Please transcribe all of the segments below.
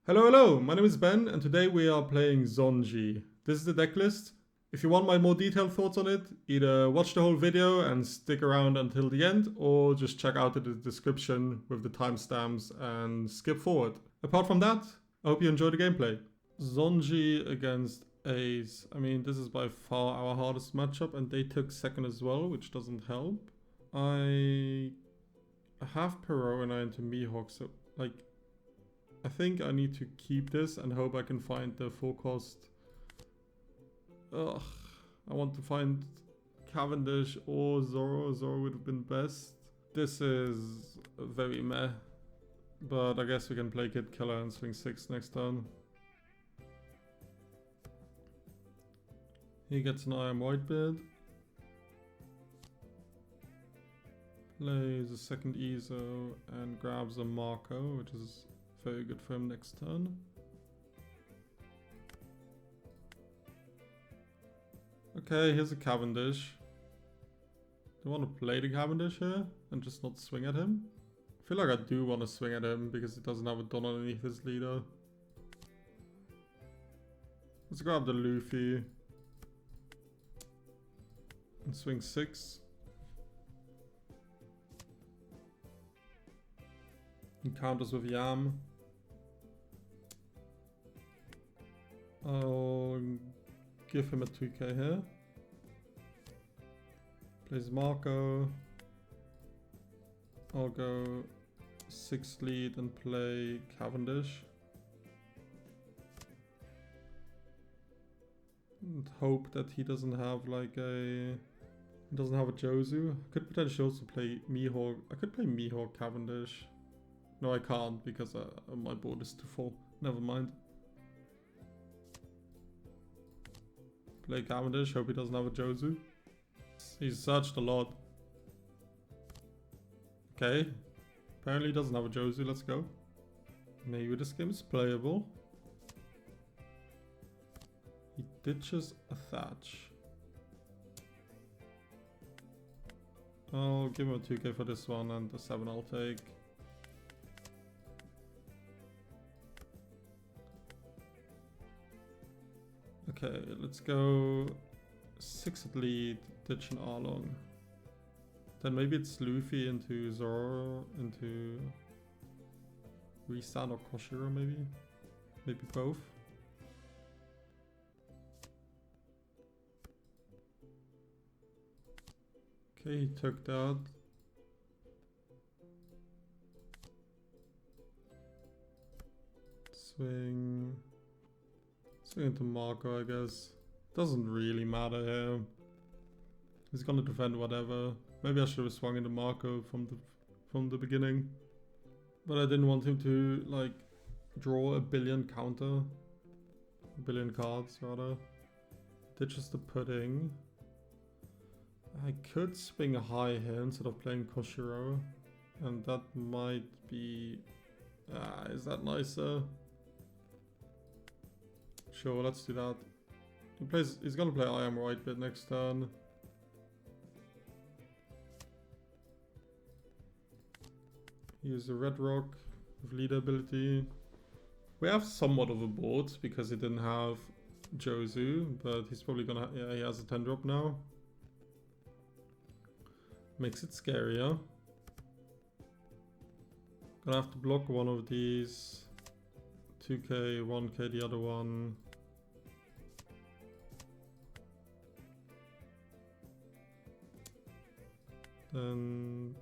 Hello, my name is Ben and today we are playing Zonji. This is the deck list. If you want my more detailed thoughts on it, either watch the whole video and stick around until the end or just check out the description with the timestamps and skip forward. Apart from that, I hope you enjoy the gameplay. Zonji against Ace. I mean, this is by far our hardest matchup and they took second as well, which doesn't help. I have Perona into Mihawk, so like I think I need to keep this and hope I can find the full cost. Ugh, I want to find Cavendish or Zoro. Zoro would have been best. This is very meh. But I guess we can play Kid Killer and swing 6 next turn. He gets an Iron Whitebeard. Plays a second Ezo and grabs a Marco, which is very good for him next turn. Okay, here's a Cavendish. Do you want to play the Cavendish here and just not swing at him? I feel like I do want to swing at him because he doesn't have a Don underneath his leader. Let's grab the Luffy. And swing 6. And counters with Yam. I'll give him a 2k here. Plays Marco. I'll go 6 lead and play Cavendish. And hope that he doesn't have like a... He doesn't have a Jozu. I could potentially also play Mihawk. I could play Mihawk Cavendish. No, I can't because my board is too full. Never mind. Play Cavendish, hope he doesn't have a Jozu. He's searched a lot. Okay. Apparently he doesn't have a Jozu, let's go. Maybe this game is playable. He ditches a Thatch. I'll give him a 2k for this one and the 7 I'll take. Okay, let's go 6 at lead, ditch an Arlong. Then maybe it's Luffy into Zoro, into Risan or Koshiro maybe? Maybe both. Okay, he took that. Swing into Marco, I guess. Doesn't really matter here. He's gonna defend whatever. Maybe I should have swung into Marco from the beginning. But I didn't want him to like draw a billion counter. A billion cards rather. Ditches the pudding. I could swing high here instead of playing Koshiro. And that might be... is that nicer? Sure, let's do that. He's gonna play I Am Whitebeard next turn. Use the Red Rock with leader ability. We have somewhat of a board because he didn't have Jozu, but he's probably gonna... yeah, he has a 10 drop now. Makes it scarier. Gonna have to block one of these. 2k, 1k the other one. Then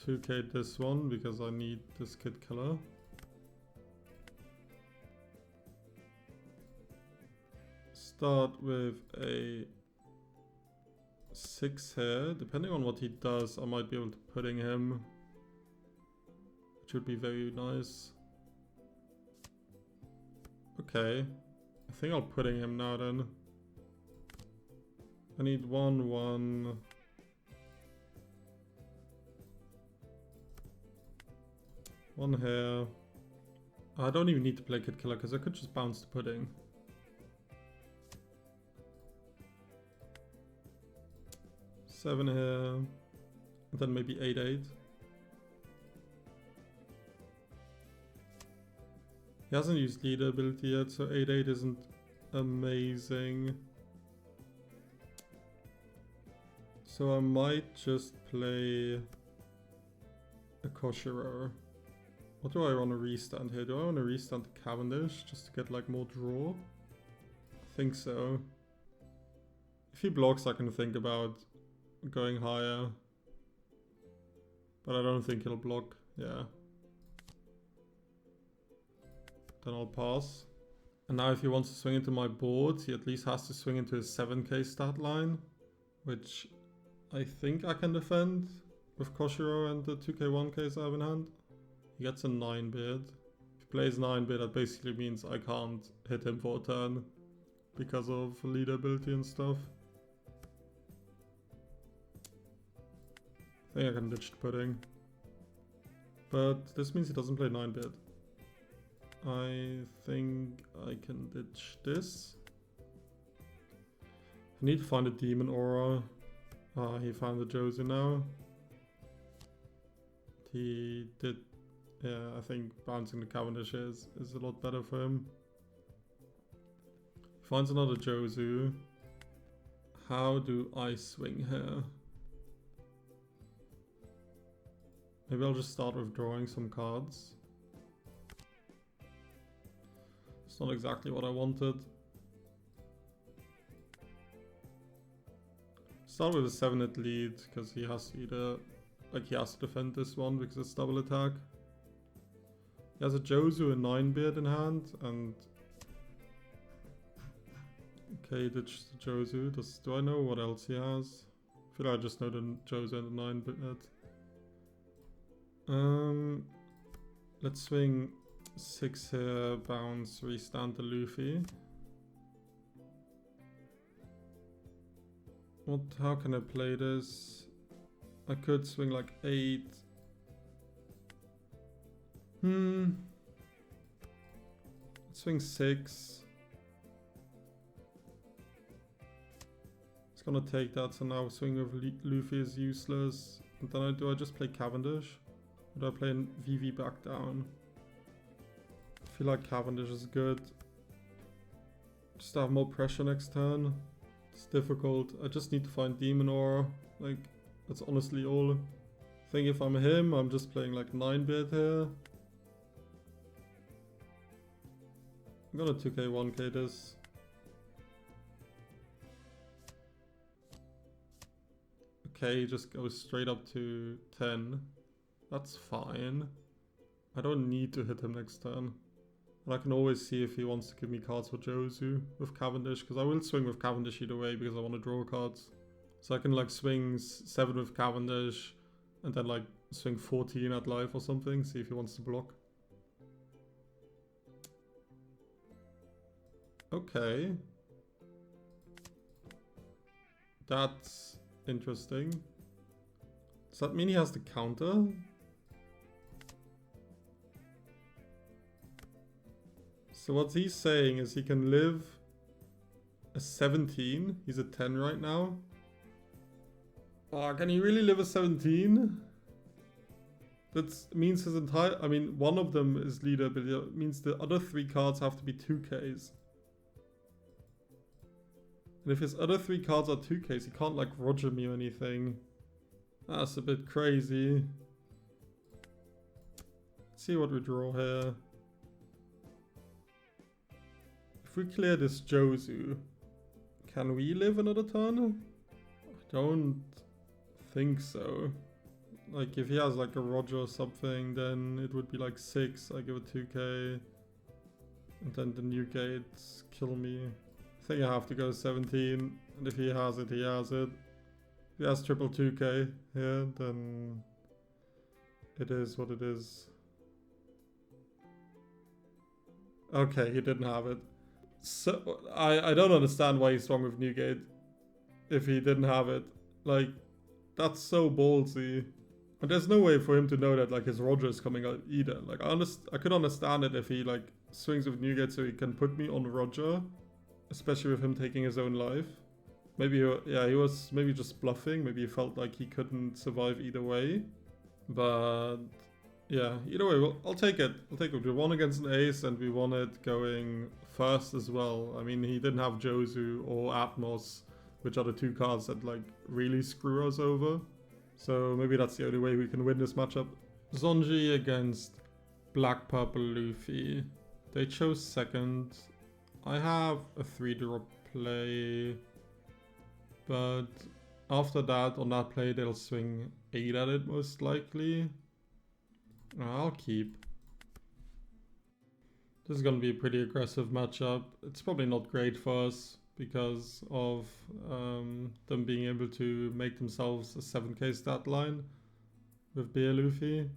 2k this one because I need this Kid Killer. Start with a 6 here. Depending on what he does, I might be able to pudding him. Which would be very nice. Okay. I think I'll pudding him now then. I need 1-1. One here. I don't even need to play Kid Killer because I could just bounce the pudding. Seven here. And then maybe 8-8. He hasn't used leader ability yet, so 8-8 isn't amazing. So I might just play a Koshiro. What do I want to restand here? Do I want to restand the Cavendish just to get like more draw? I think so. If he blocks, I can think about going higher. But I don't think he'll block. Yeah. Then I'll pass. And now if he wants to swing into my board, he at least has to swing into his 7k stat line, which I think I can defend with Koshiro and the 2k 1ks I have in hand. He gets a 9 bid. If he plays 9 bid, that basically means I can't hit him for a turn because of leader ability and stuff. I think I can ditch the pudding. But this means he doesn't play 9 bid. I think I can ditch this. I need to find a demon aura. Ah, he found the Jozu now. He did. Yeah, I think bouncing the Cavendish is a lot better for him. He finds another Jozu. How do I swing here? Maybe I'll just start withdrawing some cards. It's not exactly what I wanted. Start with a 7-hit lead, because he has to either... Like, he has to defend this one because it's double attack. He has a Jozu and 9-beard in hand, and... Okay, ditch the Jozu. Do I know what else he has? I feel like I just know the Jozu and the 9-beard. Let's swing 6 here, bounce, restand the Luffy. How can I play this? I could swing like 8. Let's swing 6. It's gonna take that, so now swing with Luffy is useless. And then do I just play Cavendish? Or do I play VV back down? I feel like Cavendish is good. Just to have more pressure next turn. It's difficult. I just need to find Demon Aura. Like, that's honestly all. I think if I'm him, I'm just playing like 9-bit here. I'm gonna 2k 1k this. Okay, just goes straight up to 10. That's fine. I don't need to hit him next turn. And I can always see if he wants to give me cards for Jozu with Cavendish, because I will swing with Cavendish either way because I want to draw cards. So I can like swing 7 with Cavendish and then like swing 14 at life or something, see if he wants to block. Okay. That's interesting. Does that mean he has the counter? So what he's saying is he can live a 17. He's a 10 right now. Oh, can he really live a 17? That means his entire... I mean, one of them is leader, but it means the other 3 cards have to be 2Ks. And if his other 3 cards are 2Ks, he can't like Roger me or anything. That's a bit crazy. Let's see what we draw here. If we clear this Jozu, can we live another turn? I don't think so. Like if he has like a Roger or something, then it would be like 6. I give it 2k. And then the new gates kill me. I think I have to go 17. And if he has it, he has it. If he has triple 2k here, then it is what it is. Okay, he didn't have it. So I don't understand why he swung with Newgate if he didn't have it. Like, that's so ballsy. And there's no way for him to know that like his Roger is coming out either. Like I could understand it if he like swings with Newgate so he can put me on Roger, especially with him taking his own life. Maybe he was maybe just bluffing. Maybe he felt like he couldn't survive either way. But Yeah, either way, I'll take it. I'll take it. We won against an ace and we won it going first as well. I mean, he didn't have Jozu or Atmos, which are the two cards that like really screw us over. So maybe that's the only way we can win this matchup. Zonji against Black Purple Luffy. They chose second. I have a 3-drop play, but after that, on that play, they'll swing 8 at it most likely. I'll keep. This is going to be a pretty aggressive matchup. It's probably not great for us because of them being able to make themselves a 7k stat line with BP Luffy.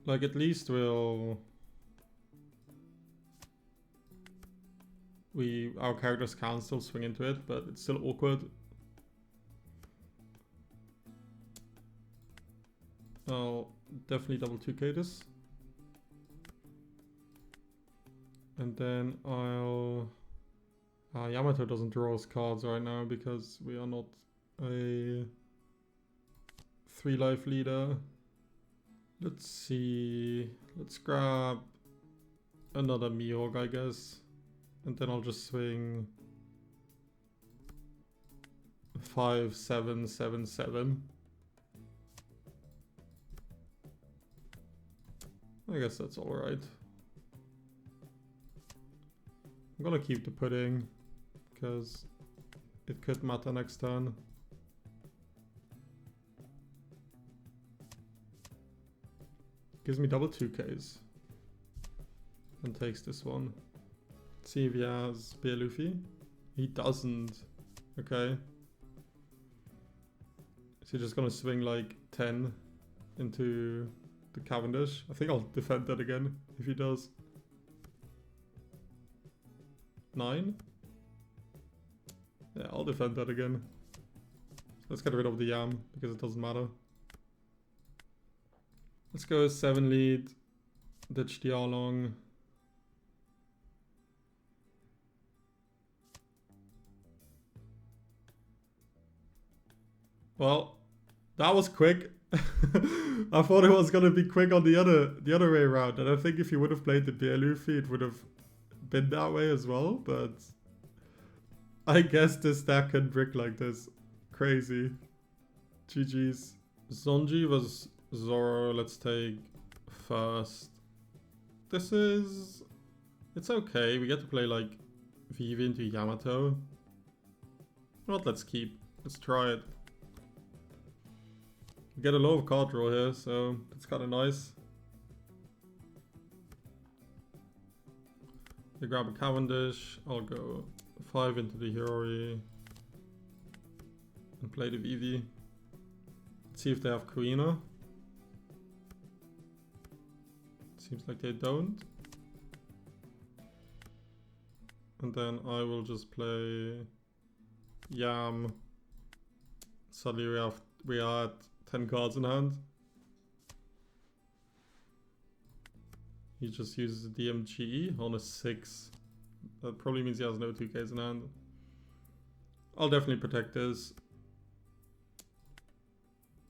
Like, at least our characters can still swing into it, but it's still awkward. I'll definitely double 2k this. And then Yamato doesn't draw us cards right now because we are not a 3-life leader. Let's see. Let's grab another Mihawk, I guess. And then I'll just swing 5, 7, 7, 7. I guess that's alright. I'm gonna keep the pudding because it could matter next turn. Gives me double 2Ks. And takes this one. Let's see if he has BP Luffy. He doesn't. Okay. Is he just gonna swing like 10 into the Cavendish? I think I'll defend that again if he does. 9? Yeah, I'll defend that again. Let's get rid of the Yam because it doesn't matter. Let's go 7 lead, ditch the Arlong. Well, that was quick. I thought it was gonna be quick on the other way around, and I think if you would have played the BP Luffy, it would have been that way as well. But I guess this deck can brick like this. Crazy. GG's. Zonji was Zoro. Let's take first. This is... It's okay. We get to play like Vivi into Yamato. Not let's keep. Let's try it. We get a lot of card draw here, so that's kind of nice. They grab a Cavendish. I'll go 5 into the Hiyori and play the Vivi. Let's see if they have Kuina. Seems like they don't. And then I will just play Yam. Suddenly we are at 10 cards in hand. He just uses DMGE on a 6. That probably means he has no 2Ks in hand. I'll definitely protect this.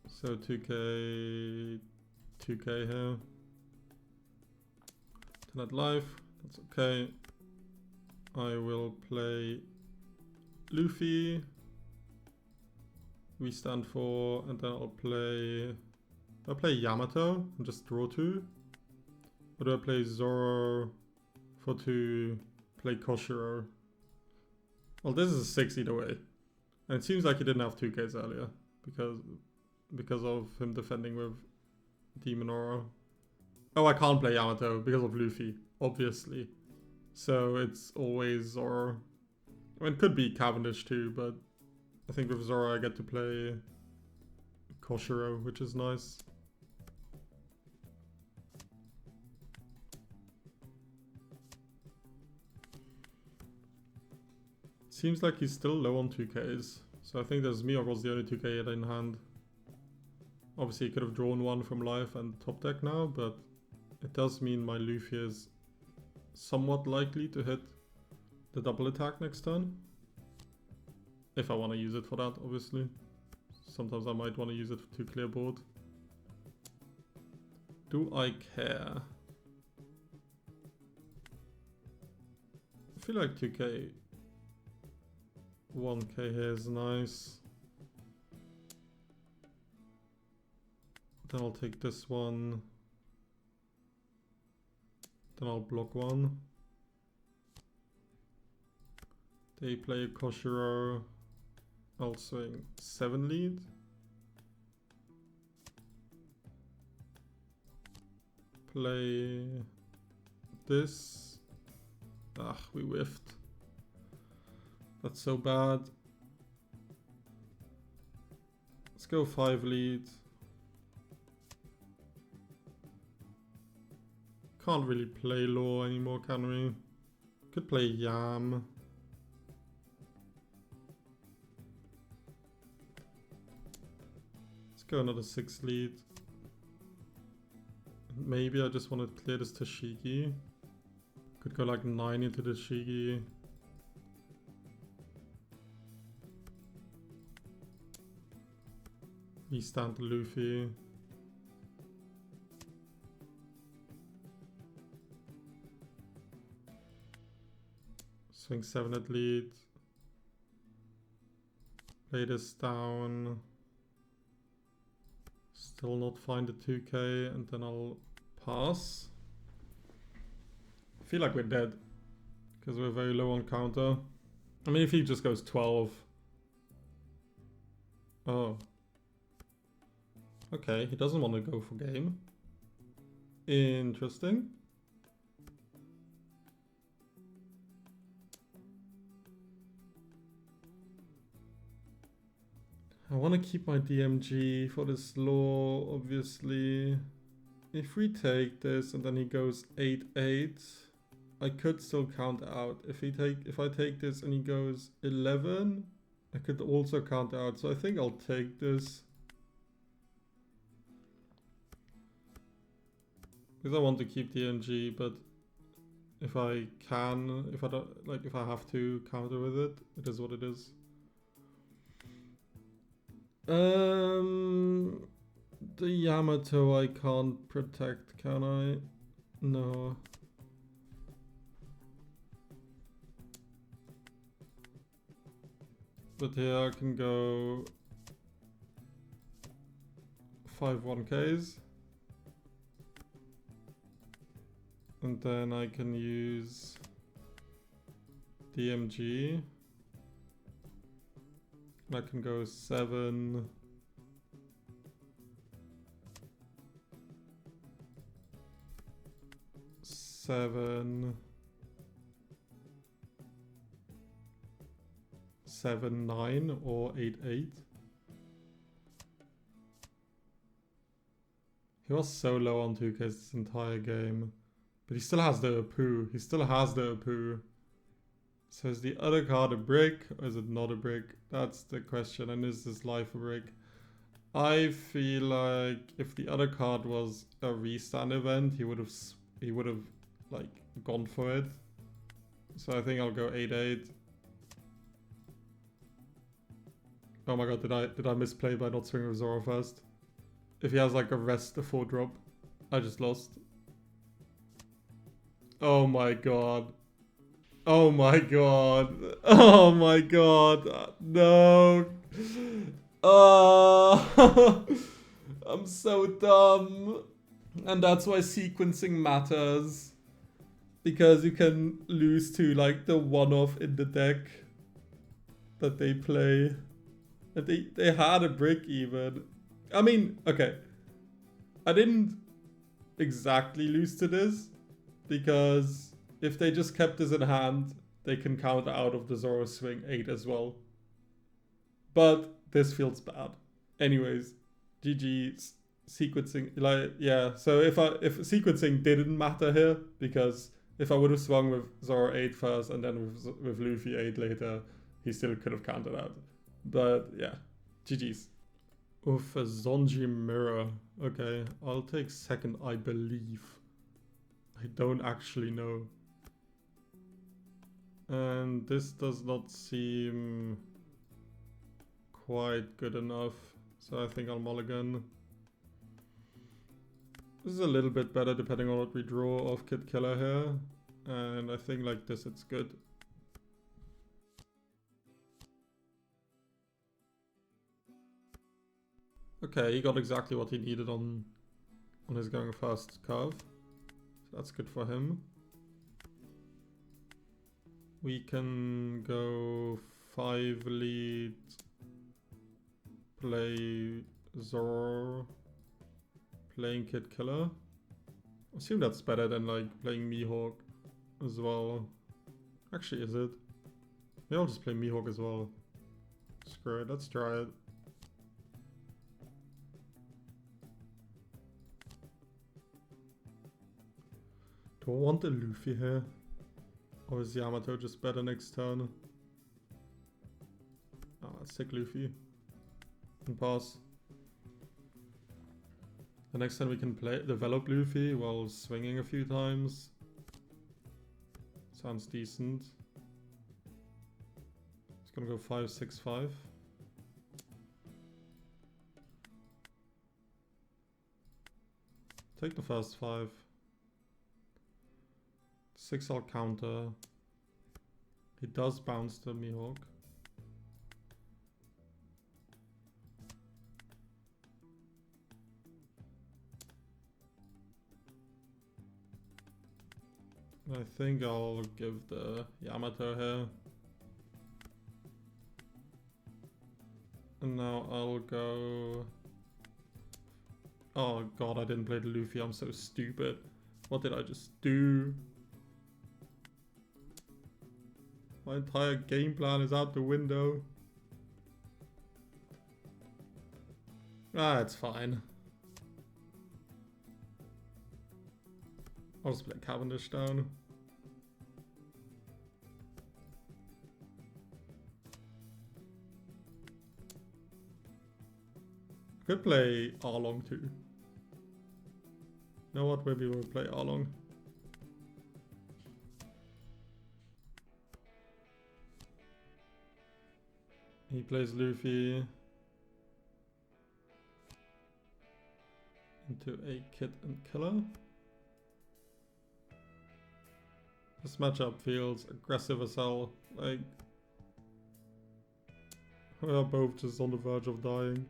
So 2K here. 10 at life, that's okay. I will play Luffy. We stand for, and then I'll play Yamato and just draw 2. Or do I play Zoro for 2, play Koshiro? Well, this is a 6 either way. And it seems like he didn't have 2Ks earlier because of him defending with Demon Aura. Oh, I can't play Yamato because of Luffy, obviously. So it's always Zoro. I mean, it could be Cavendish too, but I think with Zoro I get to play Koshiro, which is nice. Seems like he's still low on 2Ks. So I think there's Mihawk was the only 2K he had in hand. Obviously he could have drawn one from life and top deck now, but it does mean my Luffy is somewhat likely to hit the double attack next turn. If I want to use it for that, obviously. Sometimes I might want to use it to clear board. Do I care? I feel like 2k, 1k here is nice. Then I'll take this one. Then I'll block one. They play Koshiro. I'll swing 7 lead. Play this. Ah, we whiffed. That's so bad. Let's go 5 lead. Can't really play law anymore, can we? Could play Yam. Let's go another 6 lead. Maybe I just want to clear this Tashigi. Could go like 9 into the Shigi. Restand the Luffy. Swing 7 at lead. Play this down. Still not find the 2k, and then I'll pass. I feel like we're dead because we're very low on counter. I mean, if he just goes 12. Oh. Okay, he doesn't want to go for game. Interesting. I want to keep my DMG for this law, obviously. If we take this and then he goes 8-8, I could still count out. If I take this and he goes 11, I could also count out. So I think I'll take this. Because I want to keep DMG, but if I can, if I don't, like if I have to counter with it, it is what it is. The Yamato I can't protect, can I? No. But here I can go 5 1Ks. And then I can use DMG. I can go 7. 7. 7 9 or 8 8. He was so low on 2K this entire game. But he still has the Apu. He still has the Apu. So is the other card a brick or is it not a brick? That's the question. And is this life a brick? I feel like if the other card was a restand event, he would have like gone for it. So I think I'll go 8-8. Oh my god, did I misplay by not swinging with Zoro first? If he has like a rest, a 4-drop, I just lost. Oh my god. Oh my god. Oh my god. No. I'm so dumb. And that's why sequencing matters. Because you can lose to like the one-off in the deck that they play. And they had a brick even. I mean, okay. I didn't exactly lose to this. Because if they just kept this in hand, they can counter out of the Zoro swing 8 as well. But this feels bad. Anyways, GG sequencing. Like, yeah, so if sequencing didn't matter here, because if I would have swung with Zoro 8 first and then with Luffy 8 later, he still could have countered out. But yeah, GG's. Oof, a Zonji mirror. Okay, I'll take second, I believe. I don't actually know. And this does not seem quite good enough. So I think I'll mulligan. This is a little bit better depending on what we draw off Kid Killer here. And I think like this it's good. Okay, he got exactly what he needed on his going fast curve. So that's good for him. We can go 5 lead, play Zoro, playing Kid Killer. I assume that's better than like playing Mihawk as well. Actually, is it? Maybe I'll just play Mihawk as well. Screw it, let's try it. Do I want a Luffy here? Or is Yamato just better next turn? Ah, let's take Luffy. And pass. The next time we can develop Luffy while swinging a few times. Sounds decent. It's gonna go 5, 6, 5. Take the first 5. 6 I'll counter. He does bounce the Mihawk. I think I'll give the Yamato here. And now I'll go... Oh god, I didn't play the Luffy, I'm so stupid. What did I just do? My entire game plan is out the window. Ah, it's fine. I'll just play Cavendish down. Could play Arlong too. You know what? Maybe we'll play Arlong. He plays Luffy into a Kid and Killer. This matchup feels aggressive as hell. Like, we are both just on the verge of dying.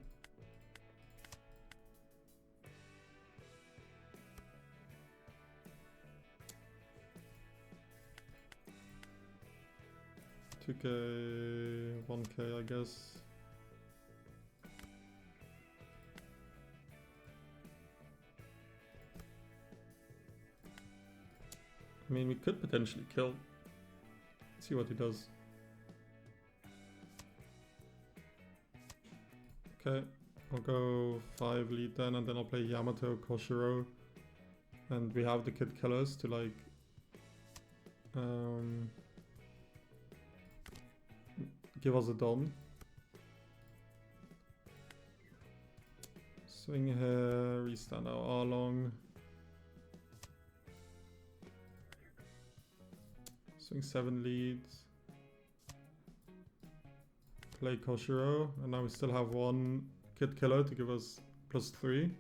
$2K, 1K, I guess. I mean, we could potentially kill. Let's see what he does. Okay, I'll go 5 lead then, and then I'll play Yamato, Koshiro. And we have the Kid Killers to like... give us a Don. Swing here, restand our Arlong. Swing 7 leads. Play Koshiro, and now we still have 1 Kid Killer to give us +3.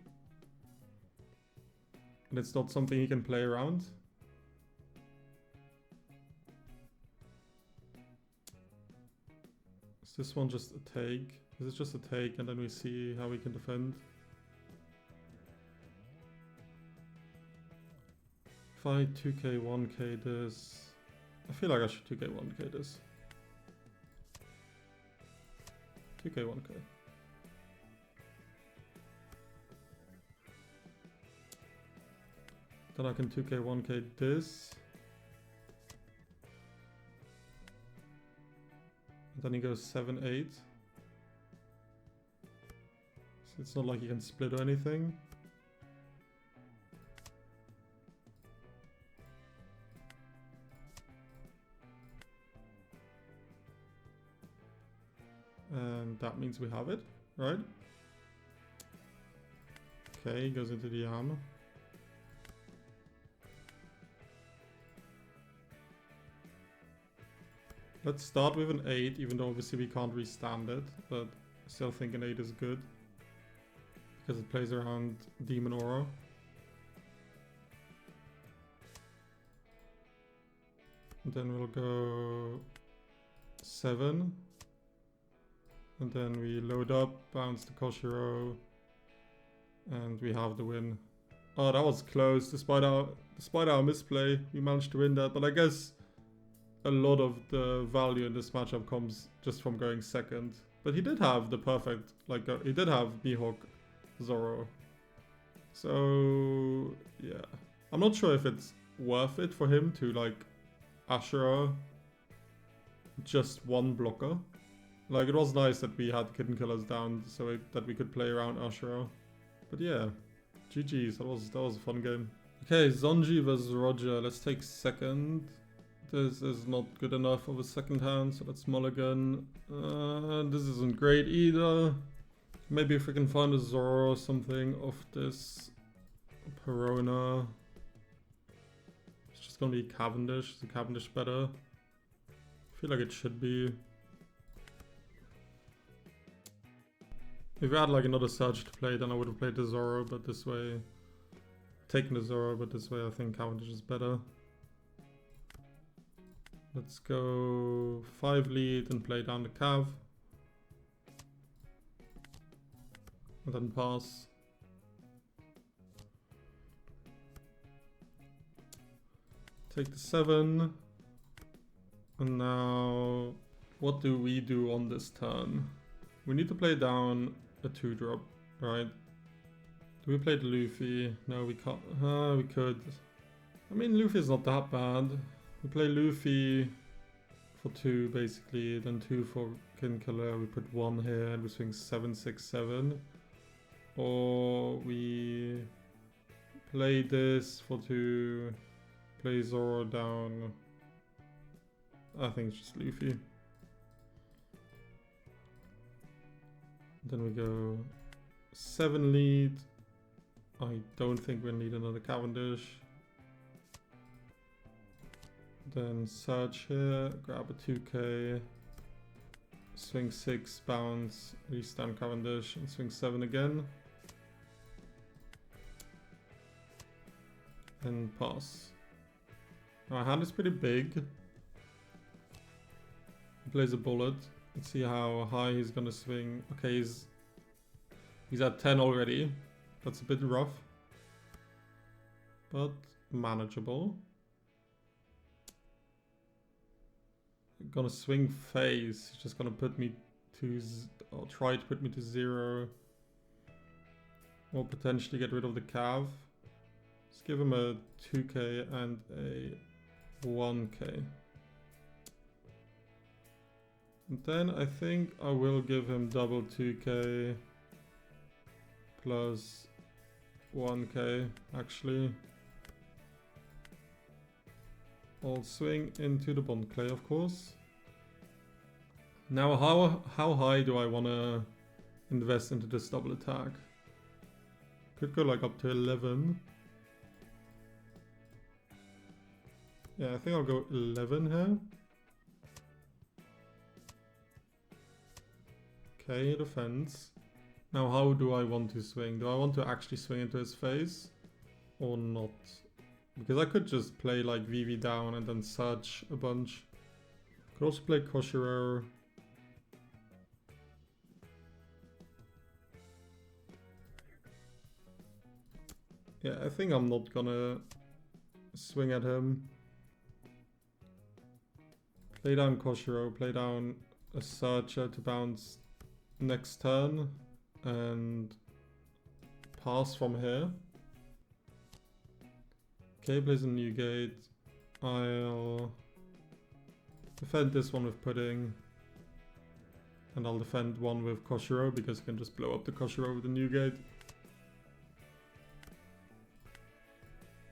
And it's not something he can play around. Is this one just a take? Is it just a take and then we see how we can defend? If I 2k 1k this... I feel like I should 2k 1k this. 2k 1k. Then I can 2k 1k this. And then he goes 7, 8. So it's not like he can split or anything. And that means we have it, right? Okay, goes into the arm. Let's start with an 8, even though obviously we can't restand it, but Still think an 8 is good. Because it plays around Demon Aura. And then we'll go 7. And then we load up, bounce the Koshiro. And we have the win. Oh, that was close. Despite our misplay, we managed to win that. But I guess a lot of the value in this matchup comes just from going second. But he did have the perfect, like, he did have Mihawk Zoro. So, yeah. I'm not sure if it's worth it for him to, like, Ashura just one blocker. Like, it was nice that we had Kitten Killers down so that we could play around Ashura. But yeah, GG's, that was a fun game. Okay, Zonji versus Roger, let's take second. This is not good enough of a second hand, so let's mulligan. This isn't great either. Maybe if we can find a Zoro or something of this Perona. It's just gonna be Cavendish. Is the Cavendish better? I feel like it should be. If we had like another Surge to play, then I would have played the Zoro, but this way... Taken the Zoro, but this way I think Cavendish is better. Let's go 5 lead and play down the Cav. And then pass. Take the 7. And now, what do we do on this turn? We need to play down a 2-drop, right? Do we play the Luffy? No, we can't. We could. I mean, Luffy's not that bad. We play Luffy for 2, basically, then 2 for Kin Killer. We put 1 here and we swing 7, 6, 7. Or we play this for 2, play Zoro down. I think it's just Luffy. Then we go 7 lead. I don't think we'll need another Cavendish. Then search here, grab a 2k, swing 6, bounce, restand Cavendish, and swing 7 again. And pass. Our hand is pretty big. He plays a bullet. Let's see how high he's gonna swing. Okay, he's at 10 already. That's a bit rough, but manageable. Gonna swing phase. He's just gonna put me to, or try to put me to 0, or potentially get rid of the Cav. Let's give him a 2k and a 1k. And then I think I will give him double 2k plus 1k, actually. I'll swing into the Bond Clay, of course. Now, how high do I want to invest into this double attack? Could go like up to 11. Yeah, I think I'll go 11 here. Okay, defense. Now, how do I want to swing? Do I want to actually swing into his face or not? Because I could just play like VV down and then search a bunch. Could also play Koshiro. Yeah, I think I'm not gonna swing at him. Play down Koshiro, play down a searcher to bounce next turn and pass from here. Okay, plays a new gate. I'll defend this one with Pudding. And I'll defend one with Koshiro because I can just blow up the Koshiro with the new gate.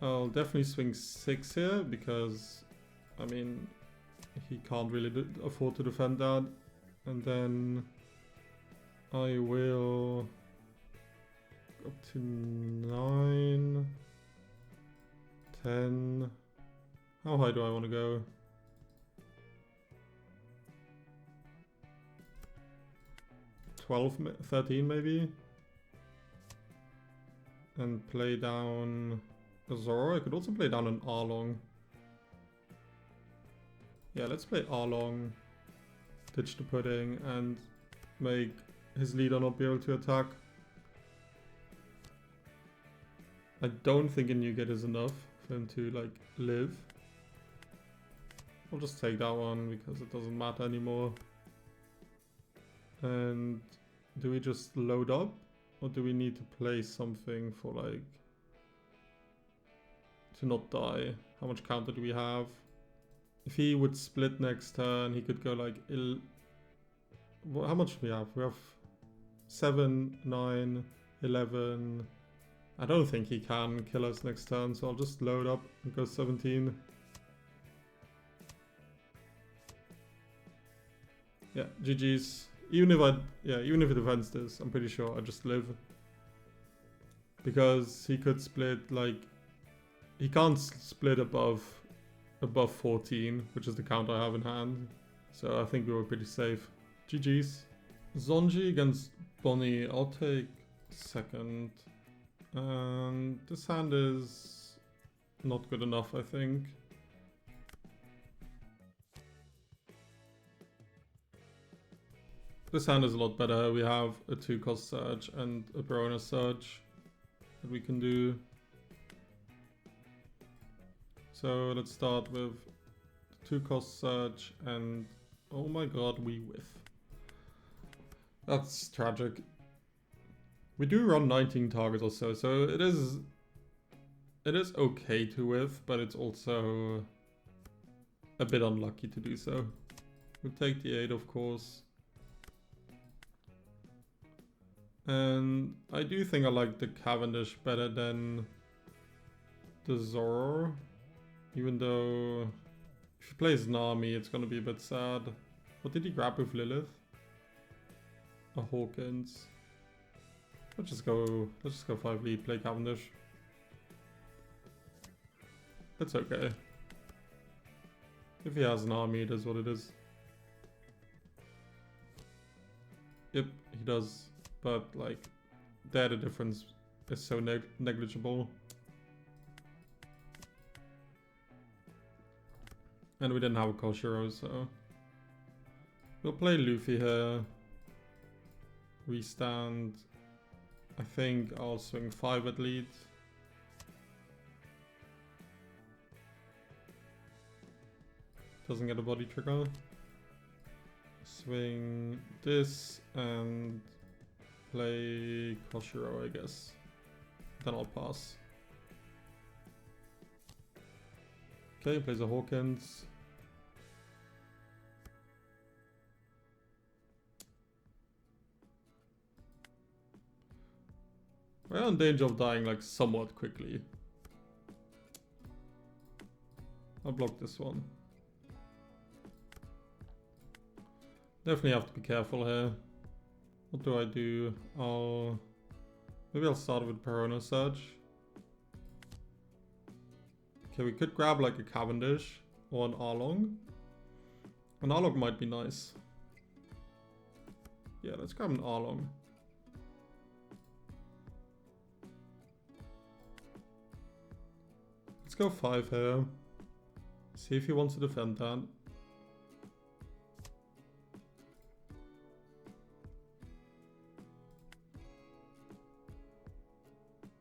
I'll definitely swing 6 here because, I mean, he can't really afford to defend that. And then I will go up to 9, 10. How high do I want to go? 12, 13 maybe. And play down a Zoro. I could also play down an Arlong. Yeah, let's play Arlong. Ditch the pudding and make his leader not be able to attack. I don't think a Nugget is enough for him to like live. I'll just take that one because it doesn't matter anymore. And do we just load up? Or do we need to play something for like to not die? How much counter do we have? If he would split next turn, he could go like how much do we have? We have 7, 9, 11. I don't think he can kill us next turn, so I'll just load up and go 17. Yeah, GG's. Even if he defends this, I'm pretty sure I just live. Because he could split like he can't split above 14, which is the count I have in hand. So I think we were pretty safe. GG's. Zonji against Bonney. I'll take second. And this hand is not good enough, I think. This hand is a lot better. We have a 2-cost Surge and a Barona Surge that we can do. So let's start with 2-cost Surge and oh my god, we whiff. That's tragic. We do run 19 targets or so, so it is okay to whiff, but it's also a bit unlucky to do so. We'll take the 8, of course. And I do think I like the Cavendish better than the Zoro. Even though if he plays Nami, it's gonna be a bit sad. What did he grab with Lilith? A Hawkins. Let's just go 5 lead, play Cavendish. It's okay. If he has an army, it is what it is. Yep, he does. But like, there the difference is so negligible. And we didn't have a Koshiro, so we'll play Luffy here. We stand. I think I'll swing 5 at lead. Doesn't get a body trigger. Swing this and play Koshiro, I guess. Then I'll pass. Okay, plays a Hawkins. We're in danger of dying like somewhat quickly. I'll block this one. Definitely have to be careful here. What do I do? Maybe I'll start with Barona Surge. Okay, we could grab like a Cavendish or an Arlong. An Arlong might be nice. Yeah, let's grab an Arlong. Let's go 5 here. See if he wants to defend that.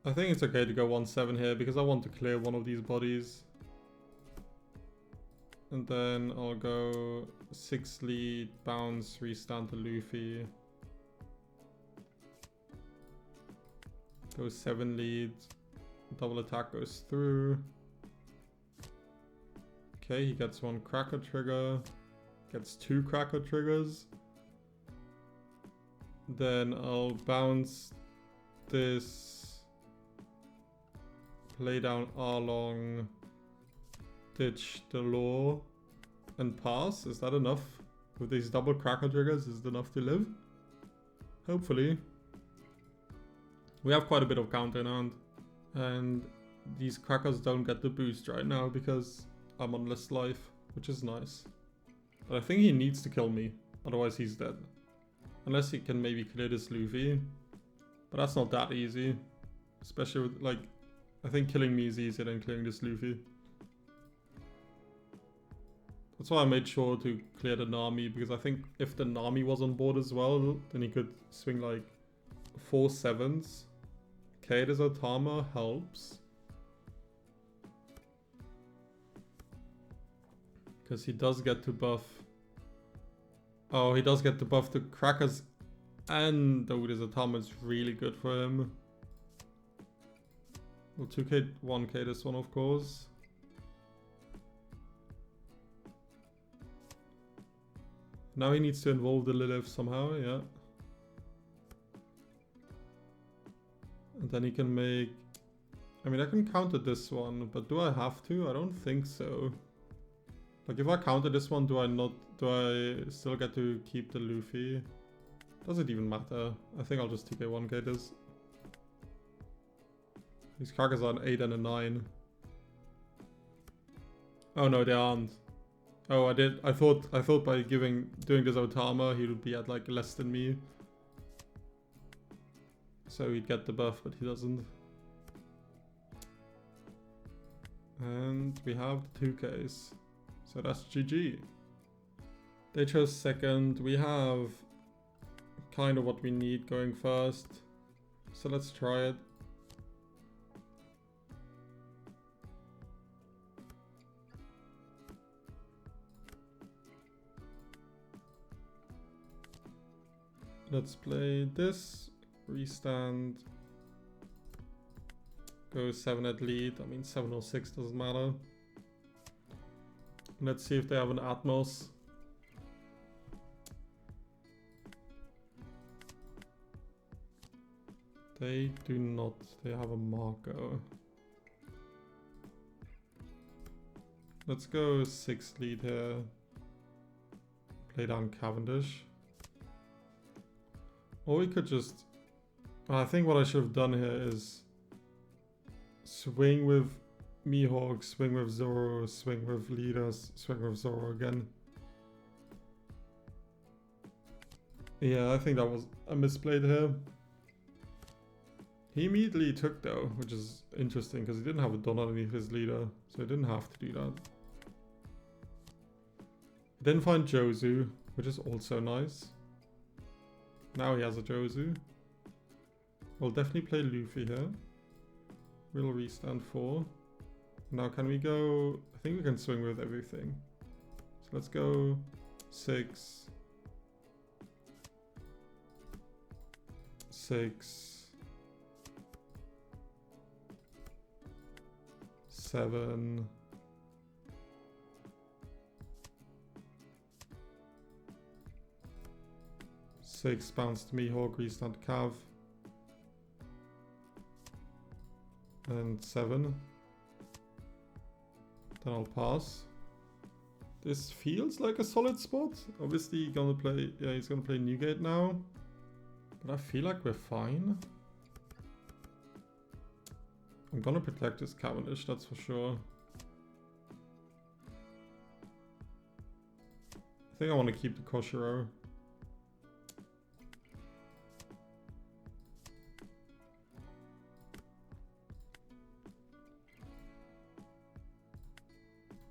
I think it's okay to go 1-7 here because I want to clear one of these bodies. And then I'll go 6 lead, bounce, restand to Luffy. Go 7 lead, double attack goes through. Okay, he gets 1 cracker trigger, gets 2 cracker triggers. Then I'll bounce this. Play down Arlong, ditch the law, and pass. Is that enough? With these double cracker triggers, is it enough to live? Hopefully. We have quite a bit of counter in hand. And these crackers don't get the boost right now because I'm on less life, which is nice. But I think he needs to kill me, otherwise he's dead. Unless he can maybe clear this Luffy. But that's not that easy. Especially with, like, I think killing me is easier than clearing this Luffy. That's why I made sure to clear the Nami, because I think if the Nami was on board as well, then he could swing like 4 7s. Okay, this Otama helps. Because he does get to buff. Oh, he does get to buff the Crackers. And oh, this Otama is really good for him. Well, 2k, 1k this one, of course. Now he needs to involve the Lilith somehow, yeah. And then he can make... I mean, I can counter this one, but do I have to? I don't think so. Like, if I counter this one, do I still get to keep the Luffy? Does it even matter? I think I'll just 2k, 1k this. These Crackers are an 8 and a 9. Oh no, they aren't. Oh, I thought by doing this Otama, he would be at like less than me. So he'd get the buff, but he doesn't. And we have the 2Ks. So that's GG. They chose second. We have kind of what we need going first. So let's try it. Let's play this, restand, go 7 at lead. I mean 7 or 6 doesn't matter. Let's see if they have an Atmos. They do not, they have a Marco. Let's go 6 lead here. Play down Cavendish. Or we could just... I think what I should have done here is swing with Mihawk, swing with Zoro, swing with Leaders, swing with Zoro again. Yeah, I think that was a misplayed here. He immediately took though, which is interesting because he didn't have a Don underneath his leader, so he didn't have to do that. He didn't find Jozu, which is also nice. Now he has a Jozu. We'll definitely play Luffy here. We'll restand 4. Now can we go... I think we can swing with everything. So let's go 6. 6. 7. 6, bounce to Mihawk, restand Cav. And 7. Then I'll pass. This feels like a solid spot. Obviously he's gonna play Newgate now. But I feel like we're fine. I'm gonna protect this Cavendish, that's for sure. I think I want to keep the Koshiro.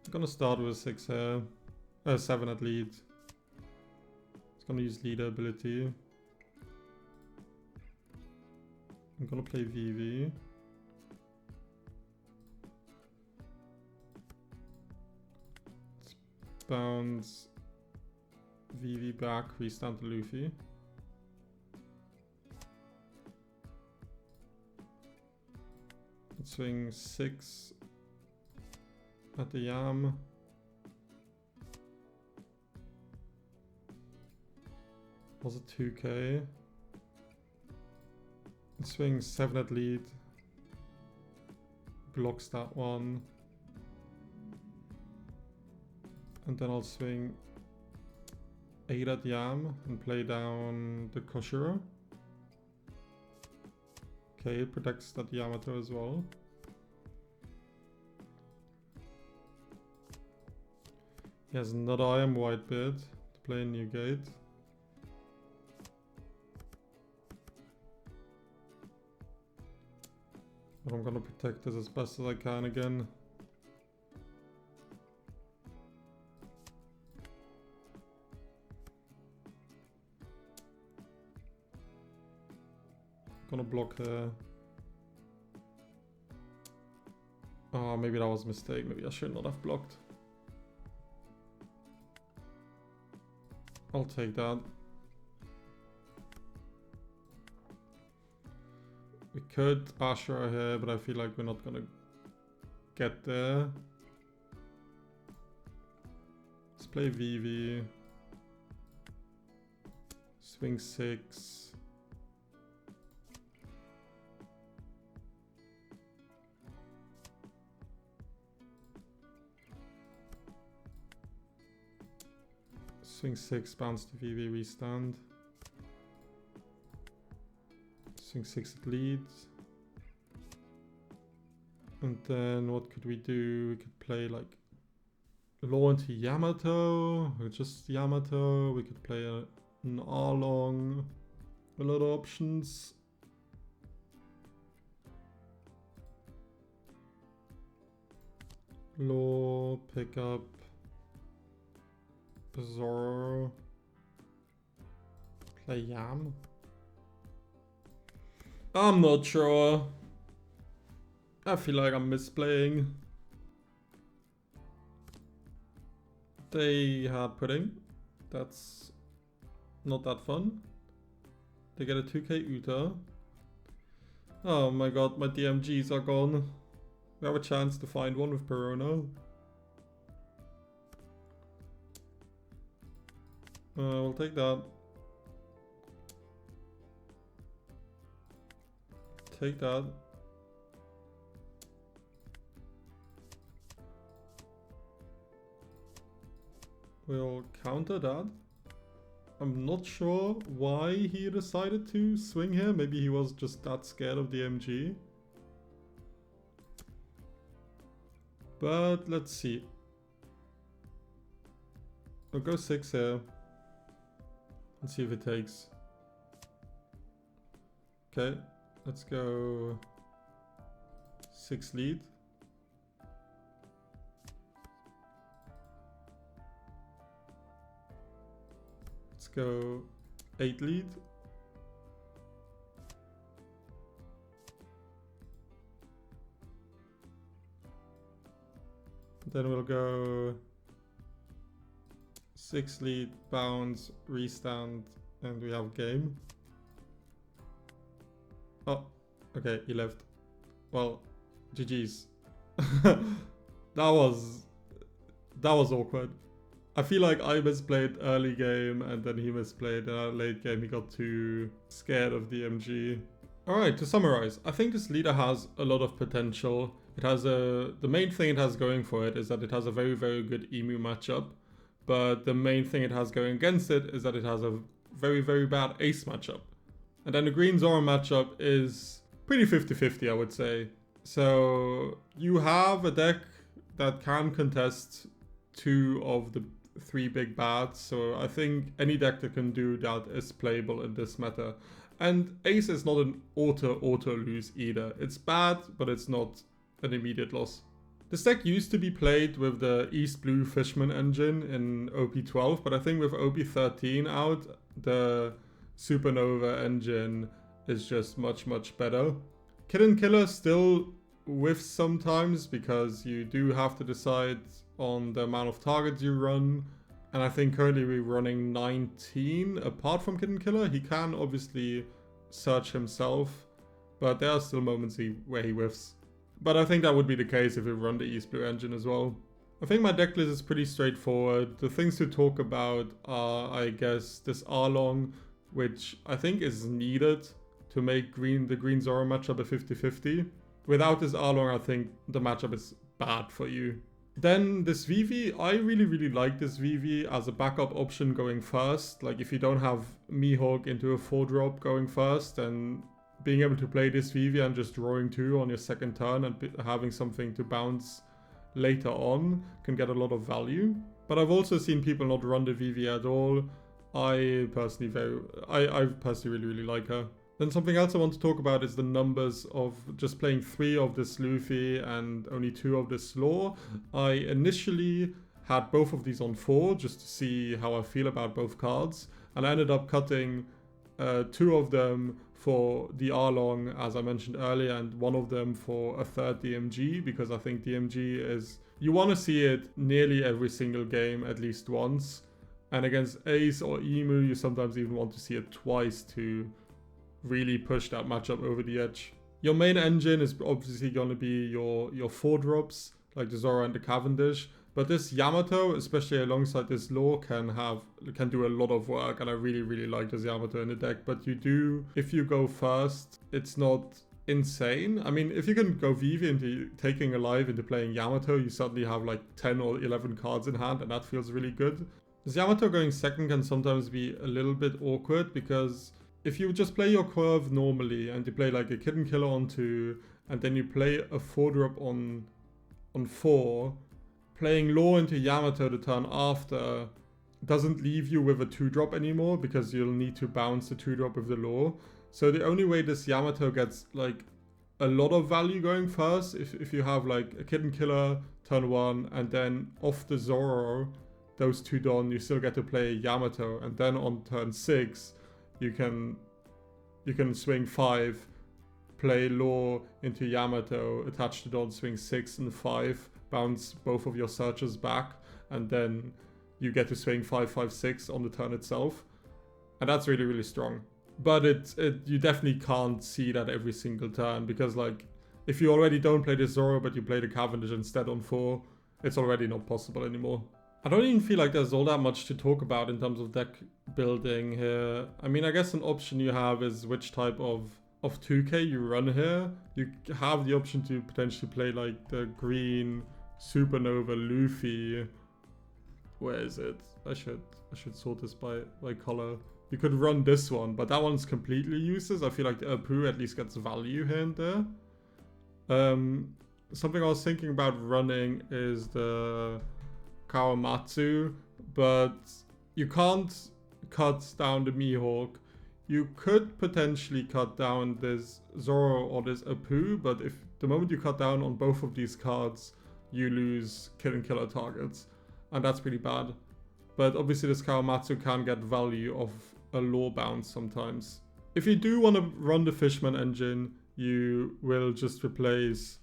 I'm gonna start with 6 here. 7 at lead. It's gonna use leader ability. I'm gonna play VV. Let's bounce VV back, restand to Luffy. Let's swing 6 at the Yam. Was it 2k? Swing 7 at lead. Blocks that one. And then I'll swing 8 at Yam and play down the Koshiro. Okay, it protects that Yamato as well. He has another I Am Whitebeard to play in Newgate. But I'm gonna protect this as best as I can again. Gonna block her. Oh, maybe that was a mistake. Maybe I should not have blocked. I'll take that. We could Ashura here, but I feel like we're not gonna get there. Let's play Vivi. Swing 6. Swing 6, bounce to VV, restand. Swing 6, it leads. And then what could we do? We could play like Law into Yamato, or just Yamato. We could play an Arlong. A lot of options. Law, pick up Zoro, play Yam. I'm not sure. I feel like I'm misplaying. They had pudding. That's not that fun. They get a 2k Uta. Oh my god, my DMGs are gone. We have a chance to find one with Perona. We'll take that. Take that. We'll counter that. I'm not sure why he decided to swing here. Maybe he was just that scared of the MG. But let's see. I'll go 6 here. Let's see if it takes. Okay, let's go 6 lead. Let's go 8 lead. Then we'll go 6 lead, bounce, restand, and we have game. Oh, okay, he left. Well, GG's. that was awkward. I feel like I misplayed early game and then he misplayed late game. He got too scared of the MG. Alright, to summarize, I think this leader has a lot of potential. It has the main thing it has going for it is that it has a very, very good Emu matchup. But the main thing it has going against it is that it has a very, very bad ace matchup. And then the green Zoro matchup is pretty 50-50, I would say. So you have a deck that can contest 2 of the 3 big bads. So I think any deck that can do that is playable in this meta. And ace is not an auto lose either. It's bad, but it's not an immediate loss. This deck used to be played with the East Blue Fishman engine in OP12, but I think with OP13 out, the Supernova engine is just much, much better. Kid Killer still whiffs sometimes because you do have to decide on the amount of targets you run. And I think currently we're running 19 apart from Kid Killer. He can obviously search himself, but there are still moments where he whiffs. But I think that would be the case if we run the East Blue engine as well. I think my deck list is pretty straightforward. The things to talk about are, I guess, this Arlong, which I think is needed to make the green Zoro matchup a 50-50. Without this Arlong, I think the matchup is bad for you. Then this Vivi, I really, really like this Vivi as a backup option going first. Like if you don't have Mihawk into a 4-drop going first, and being able to play this Vivi and just drawing 2 on your second turn and having something to bounce later on can get a lot of value. But I've also seen people not run the Vivi at all. I personally really, really like her. Then something else I want to talk about is the numbers of just playing 3 of this Luffy and only 2 of this Law. I initially had both of these on 4 just to see how I feel about both cards, and I ended up cutting 2 of them for the Arlong, as I mentioned earlier, and 1 of them for a 3rd DMG, because I think DMG is... you want to see it nearly every single game at least once, and against Ace or Emu you sometimes even want to see it twice to really push that matchup over the edge. Your main engine is obviously going to be your 4 drops, like the Zoro and the Cavendish, but this Yamato, especially alongside this Law, can do a lot of work, and I really like this Yamato in the deck. But you do, if you go first, it's not insane. I mean, if you can go Vivi into taking Alive into playing Yamato, you suddenly have like 10 or 11 cards in hand, and that feels really good. This Yamato going second can sometimes be a little bit awkward, because if you just play your curve normally and you play like a Kitten Killer on 2, and then you play a 4-drop on 4, playing Law into Yamato the turn after doesn't leave you with a 2-drop anymore, because you'll need to bounce the 2-drop with the Law. So the only way this Yamato gets like a lot of value going first, if you have like a Kitten Killer turn 1, and then off the Zoro, those 2 done, you still get to play Yamato, and then on turn 6 you can swing 5, play Law into Yamato, attach the Don, swing 6 and 5, bounce both of your searchers back, and then you get to swing 5, 5, 6 on the turn itself. And that's really strong. But you definitely can't see that every single turn, because like if you already don't play the Zoro but you play the Cavendish instead on 4, it's already not possible anymore. I don't even feel like there's all that much to talk about in terms of deck building here. I mean, I guess an option you have is which type of 2k you run here. You have the option to potentially play like the green Supernova Luffy. Where is it? I should sort this by color. You could run this one, but that one's completely useless. I feel like the Apu at least gets value here and there. Something I was thinking about running is the Kawamatsu, but you can't cut down the Mihawk. You could potentially cut down this Zoro or this Apu, but if the moment you cut down on both of these cards, you lose kill and killer targets, and that's pretty bad. But obviously this Kawamatsu can get value of a Law bounce sometimes. If you do want to run the Fishman engine, you will just replace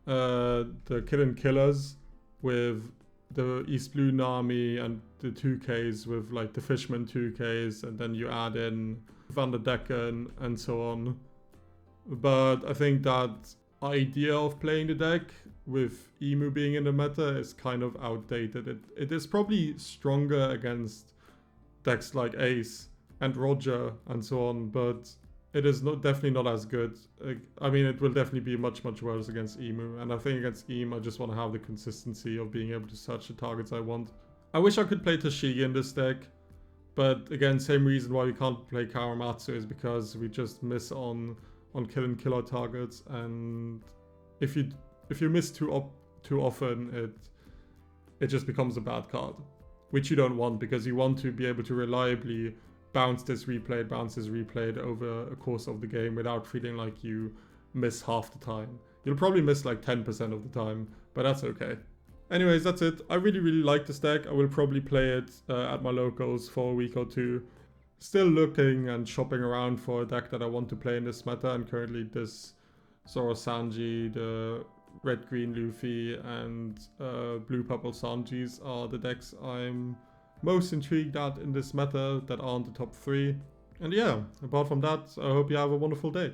the Kill and Killers with the East Blue Nami and the 2Ks with like the Fishman 2Ks, and then you add in Van der Decken and so on. But I think that idea of playing the deck with Emu being in the meta is kind of outdated. It is probably stronger against decks like Ace and Roger and so on, but it is definitely not as good. I mean, it will definitely be much worse against Emu, and I think against Emu I just want to have the consistency of being able to search the targets I want. I wish I could play Tashigi in this deck, but again, same reason why we can't play Kawamatsu is because we just miss on kill and killer targets, and if you miss too often, it just becomes a bad card, which you don't want, because you want to be able to reliably bounce this replayed over a course of the game without feeling like you miss half the time. You'll probably miss like 10% of the time, but that's okay. Anyways, that's it. I really like this deck. I will probably play it at my locals for a week or 2. Still looking and shopping around for a deck that I want to play in this meta, and currently this Zoro&Sanji, the red-green Luffy, and blue-purple Sanjis are the decks I'm most intrigued at in this meta that aren't the top 3. And yeah, apart from that, I hope you have a wonderful day.